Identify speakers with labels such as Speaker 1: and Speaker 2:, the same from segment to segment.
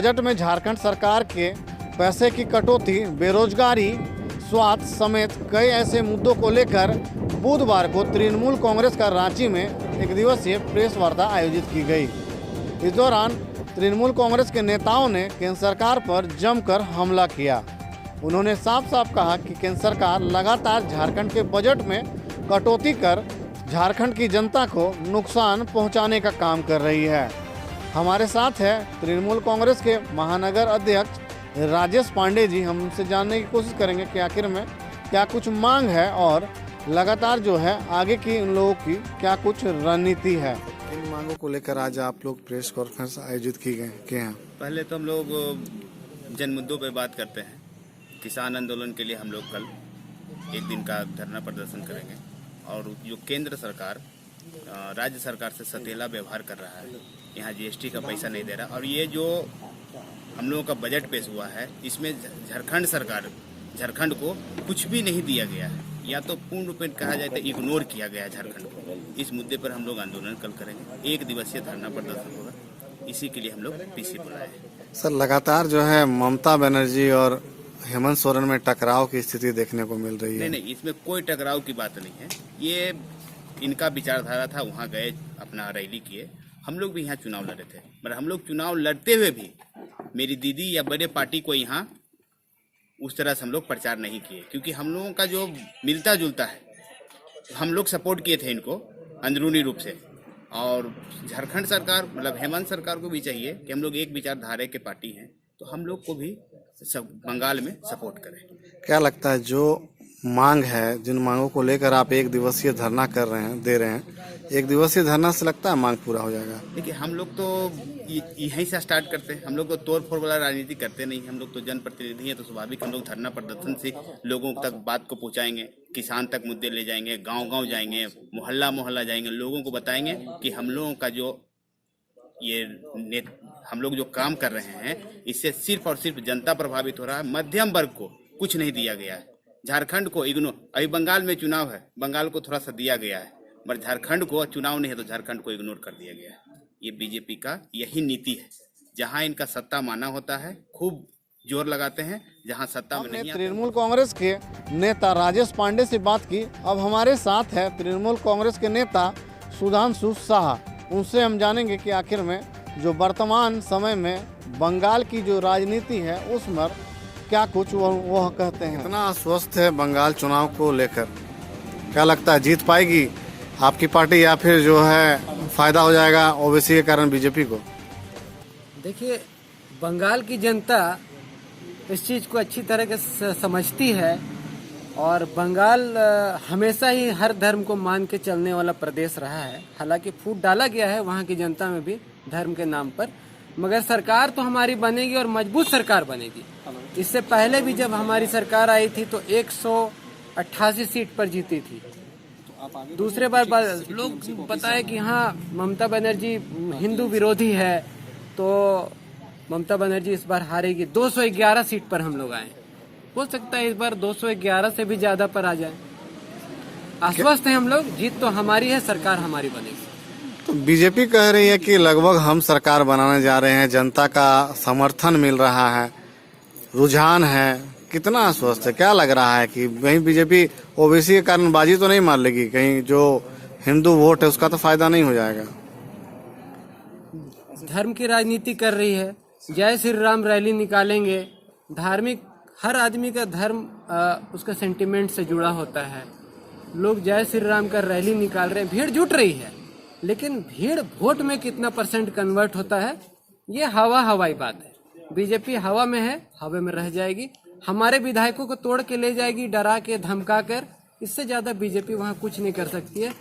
Speaker 1: Budget में झारखंड सरकार के पैसे की कटौती, बेरोजगारी, स्वास्थ्य समेत कई ऐसे मुद्दों को लेकर बुधवार को तृणमूल कांग्रेस का रांची में एक दिवसीय प्रेस वार्ता आयोजित की गई। इस दौरान तृणमूल कांग्रेस के नेताओं ने केंद्र सरकार पर जमकर हमला किया। उन्होंने साफ साफ कहा कि केंद्र सरकार लगातार झारखंड के बजट में कटौती कर झारखंड की जनता को नुकसान पहुंचाने का काम कर रही है। हमारे साथ है तृणमूल कांग्रेस के महानगर अध्यक्ष राजेश पांडे जी। हम उनसे जानने की कोशिश करेंगे कि आखिर में क्या कुछ मांग है और लगातार जो है आगे की उन लोगों की क्या कुछ रणनीति है। इन मांगों को लेकर आज आप लोग प्रेस कॉन्फ्रेंस आयोजित किए हैं।
Speaker 2: पहले तो हम लोग जन मुद्दों पे बात करते हैं। किसान आंदोलन के लिए हम लोग कल एक दिन का धरना प्रदर्शन करेंगे और जो केंद्र सरकार राज्य सरकार से सतेला व्यवहार कर रहा है, यहाँ जीएसटी का पैसा नहीं दे रहा और ये जो हम लोगों का बजट पेश हुआ है इसमें झारखंड को कुछ भी नहीं दिया गया है, या तो पूर्ण रूप में कहा जाए तो इग्नोर किया गया है झारखंड को। इस मुद्दे पर हम लोग आंदोलन कल करेंगे, एक दिवसीय धरना प्रदर्शन होगा, इसी के लिए हम लोग पीसी बुलाए हैं।
Speaker 1: सर, लगातार जो है ममता बनर्जी और हेमंत सोरेन में टकराव की स्थिति देखने को मिल रही है।
Speaker 2: नहीं, इसमें कोई टकराव की बात नहीं है। ये इनका विचारधारा था, वहाँ गए अपना रैली किए। हम लोग भी यहाँ चुनाव लड़े थे, पर हम लोग चुनाव लड़ते हुए भी मेरी दीदी या बड़े पार्टी को यहाँ उस तरह से हम लोग प्रचार नहीं किए, क्योंकि हम लोगों का जो मिलता जुलता है, हम लोग सपोर्ट किए थे इनको अंदरूनी रूप से। और झारखंड सरकार मतलब हेमंत सरकार को भी चाहिए कि हम लोग एक विचारधारा के पार्टी हैं, तो हम लोग को भी सब बंगाल में सपोर्ट करें।
Speaker 1: क्या लगता है जो मांग है, जिन मांगों को लेकर आप एक दिवसीय धरना दे रहे हैं, एक दिवसीय धरना से लगता है मांग पूरा हो जाएगा?
Speaker 2: देखिए, हम लोग तो यहीं से स्टार्ट करते हैं। हम लोग तो तोड़ फोड़ वाला राजनीति करते नहीं। हम लोग तो जनप्रतिनिधि हैं, तो स्वाभाविक हम लोग धरना प्रदर्शन से लोगों तक बात को पहुंचाएंगे, किसान तक मुद्दे ले जाएंगे, गांव-गांव जाएंगे, मोहल्ला जाएंगे, लोगों को बताएंगे कि हम लोगों का जो हम लोग जो काम कर रहे हैं इससे सिर्फ और सिर्फ जनता प्रभावित हो रहा है, मध्यम वर्ग को कुछ नहीं दिया गया है। झारखंड को इग्नोर, अभी बंगाल में चुनाव है, बंगाल को थोड़ा सा दिया गया है, पर झारखंड को चुनाव नहीं है तो झारखंड को इग्नोर कर दिया गया है। ये बीजेपी का यही नीति है। जहां इनका सत्ता माना होता है खूब जोर लगाते हैं, जहां सत्ता में नहीं। तृणमूल कांग्रेस के नेता राजेश पांडे से बात की। अब हमारे साथ है तृणमूल कांग्रेस के नेता सुधांशु साहा। उनसे हम जानेंगे कि आखिर में जो वर्तमान समय में बंगाल की जो राजनीति है उसमें क्या कुछ वह कहते हैं। इतना अस्वस्थ है बंगाल चुनाव को लेकर, क्या लगता है जीत पाएगी आपकी पार्टी या फिर जो है फायदा हो जाएगा ओबीसी के कारण बीजेपी को?
Speaker 3: देखिए, बंगाल की जनता इस चीज़ को अच्छी तरह से समझती है और बंगाल हमेशा ही हर धर्म को मान के चलने वाला प्रदेश रहा है। हालांकि फूट डाला गया है वहाँ की जनता में भी धर्म के नाम पर, मगर सरकार तो हमारी बनेगी और मजबूत सरकार बनेगी। इससे पहले भी जब हमारी सरकार आई थी तो 188 सीट पर जीती थी। दूसरे बार लोग बताए कि हाँ ममता बनर्जी हिंदू विरोधी है, तो ममता बनर्जी इस बार हारेगी। 211 सीट पर हम लोग आए, हो सकता है इस बार 211 से भी ज्यादा पर आ जाए। आश्वस्त है हम लोग, जीत तो हमारी है, सरकार हमारी बनेगी।
Speaker 1: तो बीजेपी कह रही है कि लगभग हम सरकार बनाने जा रहे हैं, जनता का समर्थन मिल रहा है, रुझान है। कितना आश्वस्त है? क्या लग रहा है कि कहीं बीजेपी ओबीसी के कारण बाजी तो नहीं मार लेगी, कहीं जो हिंदू वोट है उसका तो फायदा नहीं हो जाएगा?
Speaker 3: धर्म की राजनीति कर रही है, जय श्री राम रैली निकालेंगे। धार्मिक हर आदमी का धर्म उसका सेंटिमेंट से जुड़ा होता है। लोग जय श्री राम का रैली निकाल रहे हैं, भीड़ जुट रही है, लेकिन भीड़ वोट में कितना % कन्वर्ट होता है ये हवाई बात है। बीजेपी हवा में है, हवा में रह जाएगी। हमारे विधायकों को तोड़ के ले जाएगी, डरा के धमका कर। इससे ज्यादा बीजेपी वहाँ कुछ नहीं कर सकती है।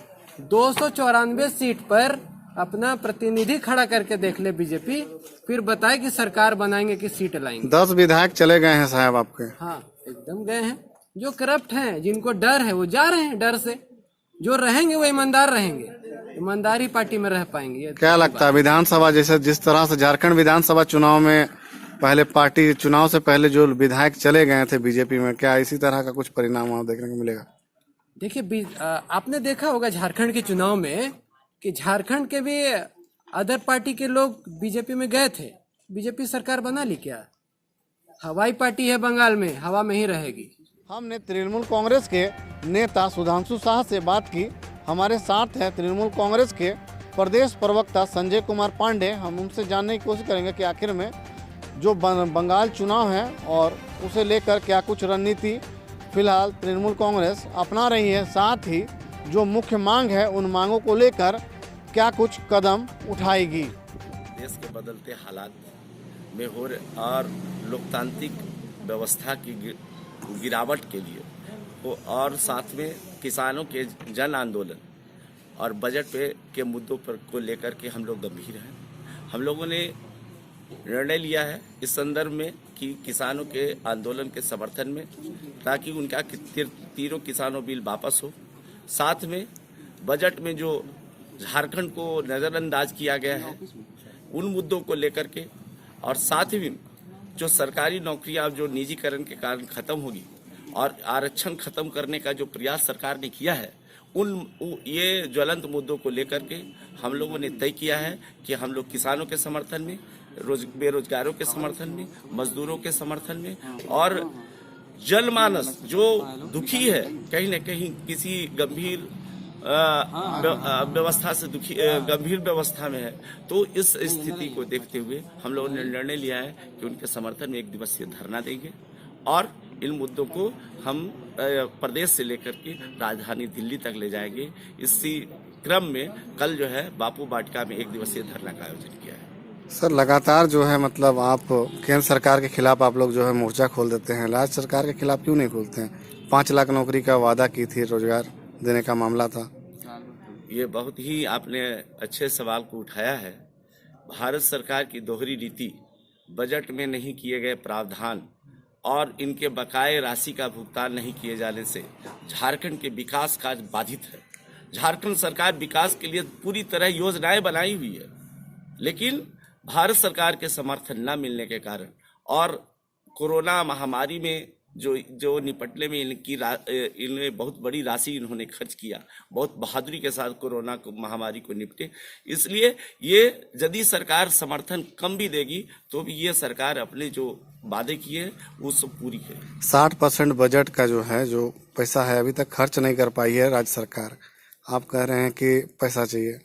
Speaker 3: 294 सीट पर अपना प्रतिनिधि खड़ा करके देख ले बीजेपी, फिर बताए कि सरकार बनाएंगे कि सीट लाएंगे। 10
Speaker 1: विधायक चले गए हैं साहब आपके?
Speaker 3: हाँ, एकदम गए हैं। जो करप्ट हैं, जिनको डर है वो जा रहे हैं डर से। जो रहेंगे वो ईमानदार रहेंगे, ईमानदारी पार्टी में रह पाएंगे।
Speaker 1: क्या लगता है विधानसभा जैसे जिस तरह से झारखंड विधानसभा चुनाव में पहले पार्टी चुनाव से पहले जो विधायक चले गए थे बीजेपी में, क्या इसी तरह का कुछ परिणाम आप देखने को मिलेगा?
Speaker 3: देखिए, आपने देखा होगा झारखंड के चुनाव में कि झारखंड के भी अदर पार्टी के लोग बीजेपी में गए थे, बीजेपी सरकार बना ली क्या? हवाई पार्टी है बंगाल में, हवा में ही रहेगी।
Speaker 1: हमने तृणमूल कांग्रेस के नेता सुधांशु शाह से बात की। हमारे साथ हैं तृणमूल कांग्रेस के प्रदेश प्रवक्ता संजय कुमार पांडे। हम उनसे जानने की कोशिश करेंगे कि आखिर में जो बंगाल चुनाव है और उसे लेकर क्या कुछ रणनीति फिलहाल तृणमूल कांग्रेस अपना रही है, साथ ही जो मुख्य मांग है उन मांगों को लेकर क्या कुछ कदम उठाएगी।
Speaker 4: देश के बदलते हालात में हो रहे और लोकतांत्रिक व्यवस्था की गिरावट के लिए और साथ में किसानों के जन आंदोलन और बजट पे के मुद्दों पर को लेकर के हम लोग गंभीर हैं। हम लोगों ने निर्णय लिया है इस संदर्भ में कि किसानों के आंदोलन के समर्थन में, ताकि उनका तीनों किसानों बिल वापस हो। साथ में बजट में जो झारखंड को नज़रअंदाज किया गया है उन मुद्दों को लेकर के, और साथ ही जो सरकारी नौकरियां जो निजीकरण के कारण खत्म होगी और आरक्षण खत्म करने का जो प्रयास सरकार ने किया है ये ज्वलंत मुद्दों को लेकर के हम लोगों ने तय किया है कि हम लोग किसानों के समर्थन में, बेरोजगारों के समर्थन में, मजदूरों के समर्थन में और जनमानस जो दुखी है, कहीं न कहीं किसी गंभीर व्यवस्था से दुखी, गंभीर व्यवस्था में है, तो इस स्थिति को देखते हुए हम लोगों ने निर्णय लिया है कि उनके समर्थन में 1 दिवसीय धरना देंगे और इन मुद्दों को हम प्रदेश से लेकर के राजधानी दिल्ली तक ले जाएंगे। इसी क्रम में कल जो है बापू वाटिका में 1 दिवसीय धरना का आयोजन किया है।
Speaker 1: सर, लगातार जो है मतलब आप केंद्र सरकार के खिलाफ आप लोग जो है मोर्चा खोल देते हैं, राज्य सरकार के खिलाफ क्यों नहीं खोलते हैं? 5 लाख नौकरी का वादा की थी, रोजगार देने का मामला था।
Speaker 4: ये बहुत ही आपने अच्छे सवाल को उठाया है। भारत सरकार की दोहरी नीति, बजट में नहीं किए गए प्रावधान और इनके बकाये राशि का भुगतान नहीं किए जाने से झारखंड के विकास कार्य बाधित है। झारखंड सरकार विकास के लिए पूरी तरह योजनाएं बनाई हुई है, लेकिन भारत सरकार के समर्थन न मिलने के कारण और कोरोना महामारी में जो निपटने में इन्हें बहुत बड़ी राशि इन्होंने खर्च किया, बहुत बहादुरी के साथ कोरोना महामारी को निपटे। इसलिए ये यदि सरकार समर्थन कम भी देगी तो भी ये सरकार अपने जो वादे किए वो सब पूरी है।
Speaker 1: 60% बजट का जो है, जो पैसा है, अभी तक खर्च नहीं कर पाई है राज्य सरकार। आप कह रहे हैं कि पैसा चाहिए।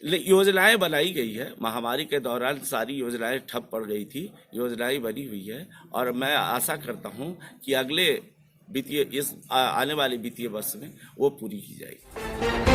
Speaker 4: योजनाएं बनाई गई है, महामारी के दौरान सारी योजनाएं ठप पड़ गई थी, योजनाएं बनी हुई है और मैं आशा करता हूं कि अगले आने वाले वित्तीय वर्ष में वो पूरी की जाएगी।